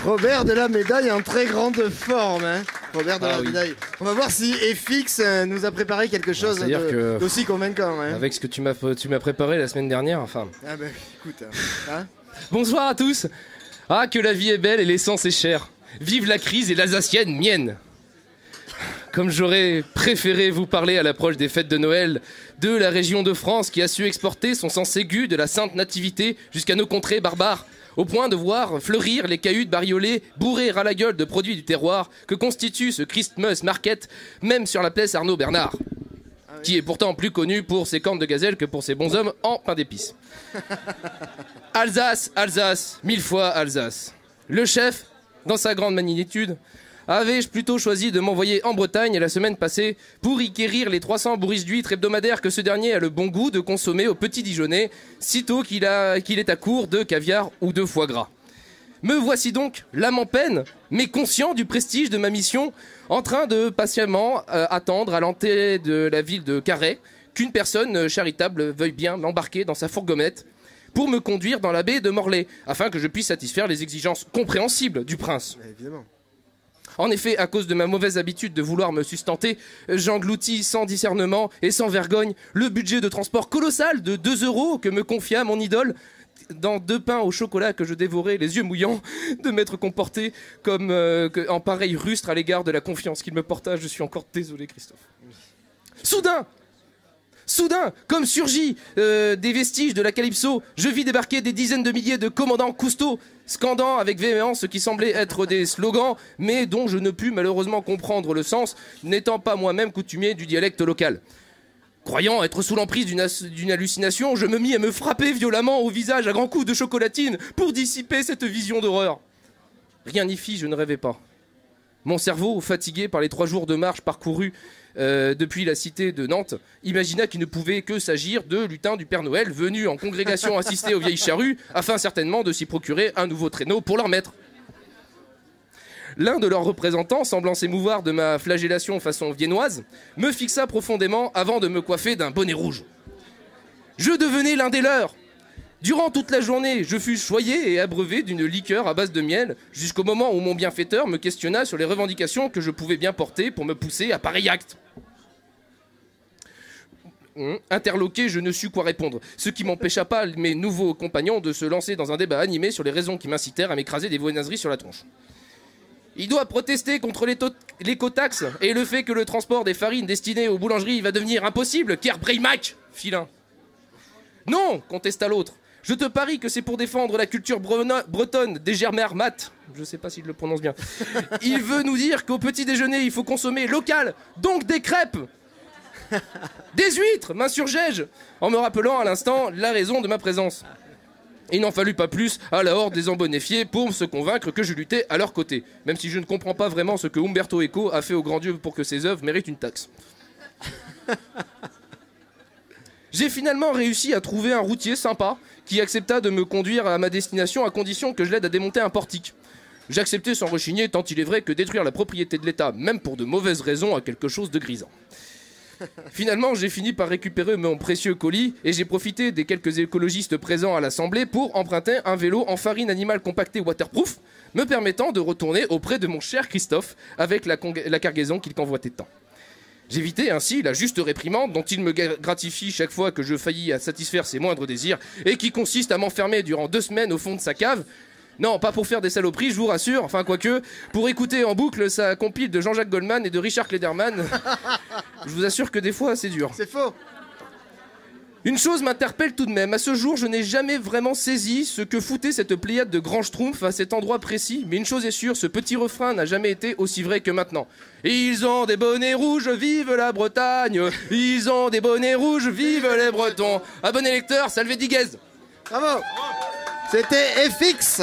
Robert de la Médaille en très grande forme. Hein. Robert de la Médaille. On va voir si FX nous a préparé quelque chose d'aussi convaincant. Hein. Avec ce que tu m'as préparé la semaine dernière, enfin. Ah ben écoute. Hein. Bonsoir à tous. Ah, que la vie est belle et l'essence est chère. Vive la crise et l'alsacienne mienne. Comme j'aurais préféré vous parler à l'approche des fêtes de Noël de la région de France qui a su exporter son sens aigu de la Sainte Nativité jusqu'à nos contrées barbares, au point de voir fleurir les cahutes bariolées bourrées ras la gueule de produits du terroir que constitue ce Christmas Market, même sur la place Arnaud Bernard, qui est pourtant plus connu pour ses cornes de gazelle que pour ses bonshommes en pain d'épices. Alsace, Alsace, 1000 fois Alsace. Le chef, dans sa grande magnitude, avait-je plutôt choisi de m'envoyer en Bretagne la semaine passée pour y quérir les 300 bourriches d'huîtres hebdomadaires que ce dernier a le bon goût de consommer au petit Dijonais, sitôt qu'il est à court de caviar ou de foie gras. Me voici donc, l'âme en peine, mais conscient du prestige de ma mission, en train de patiemment attendre à l'entrée de la ville de Carhaix qu'une personne charitable veuille bien m'embarquer dans sa fourgonnette pour me conduire dans la baie de Morlaix, afin que je puisse satisfaire les exigences compréhensibles du prince. Évidemment. En effet, à cause de ma mauvaise habitude de vouloir me sustenter, j'engloutis sans discernement et sans vergogne le budget de transport colossal de 2 € que me confia mon idole dans 2 pains au chocolat que je dévorais les yeux mouillants de m'être comporté comme en pareil rustre à l'égard de la confiance qu'il me porta. Je suis encore désolé, Christophe. Soudain, comme surgit des vestiges de la Calypso, je vis débarquer des dizaines de milliers de commandants Cousteau, scandant avec véhémence ce qui semblait être des slogans, mais dont je ne pus malheureusement comprendre le sens, n'étant pas moi-même coutumier du dialecte local. Croyant être sous l'emprise d'une hallucination, je me mis à me frapper violemment au visage à grands coups de chocolatine pour dissiper cette vision d'horreur. Rien n'y fit, je ne rêvais pas. Mon cerveau, fatigué par les 3 jours de marche parcourus depuis la cité de Nantes, imagina qu'il ne pouvait que s'agir de lutins du Père Noël venus en congrégation assister aux vieilles charrues, afin certainement de s'y procurer un nouveau traîneau pour leur maître. L'un de leurs représentants, semblant s'émouvoir de ma flagellation façon viennoise, me fixa profondément avant de me coiffer d'un bonnet rouge. Je devenais l'un des leurs. Durant toute la journée, je fus choyé et abreuvé d'une liqueur à base de miel, jusqu'au moment où mon bienfaiteur me questionna sur les revendications que je pouvais bien porter pour me pousser à pareil acte. Interloqué, je ne sus quoi répondre, ce qui m'empêcha pas mes nouveaux compagnons de se lancer dans un débat animé sur les raisons qui m'incitèrent à m'écraser des viennoiseries sur la tronche. Il doit protester contre l'écotaxe et le fait que le transport des farines destinées aux boulangeries va devenir impossible, car Breimac, filin. Non, contesta l'autre. Je te parie que c'est pour défendre la culture bretonne des Germain Mat. Je sais pas s'il le prononce bien. Il veut nous dire qu'au petit déjeuner, il faut consommer local, donc des crêpes. Des huîtres, m'insurgeai-je, en me rappelant à l'instant la raison de ma présence. Il n'en fallut pas plus à la horde des embonnéfiés pour se convaincre que je luttais à leur côté, même si je ne comprends pas vraiment ce que Umberto Eco a fait au grand Dieu pour que ses œuvres méritent une taxe. J'ai finalement réussi à trouver un routier sympa qui accepta de me conduire à ma destination à condition que je l'aide à démonter un portique. J'acceptai sans rechigner, tant il est vrai que détruire la propriété de l'État, même pour de mauvaises raisons, a quelque chose de grisant. Finalement, j'ai fini par récupérer mon précieux colis et j'ai profité des quelques écologistes présents à l'Assemblée pour emprunter un vélo en farine animale compactée waterproof, me permettant de retourner auprès de mon cher Christophe avec la cargaison qu'il convoitait tant. J'évitais ainsi la juste réprimande dont il me gratifie chaque fois que je faillis à satisfaire ses moindres désirs et qui consiste à m'enfermer durant 2 semaines au fond de sa cave. Non, pas pour faire des saloperies, je vous rassure, enfin quoique, pour écouter en boucle sa compile de Jean-Jacques Goldman et de Richard Klederman. Je vous assure que des fois, c'est dur. C'est faux. Une chose m'interpelle tout de même. À ce jour, je n'ai jamais vraiment saisi ce que foutait cette pléiade de grands schtroumpfs à cet endroit précis. Mais une chose est sûre, ce petit refrain n'a jamais été aussi vrai que maintenant. Ils ont des bonnets rouges, vive la Bretagne. Ils ont des bonnets rouges, vive les Bretons. Abonnés lecteurs, salve diguez. Bravo. C'était FX.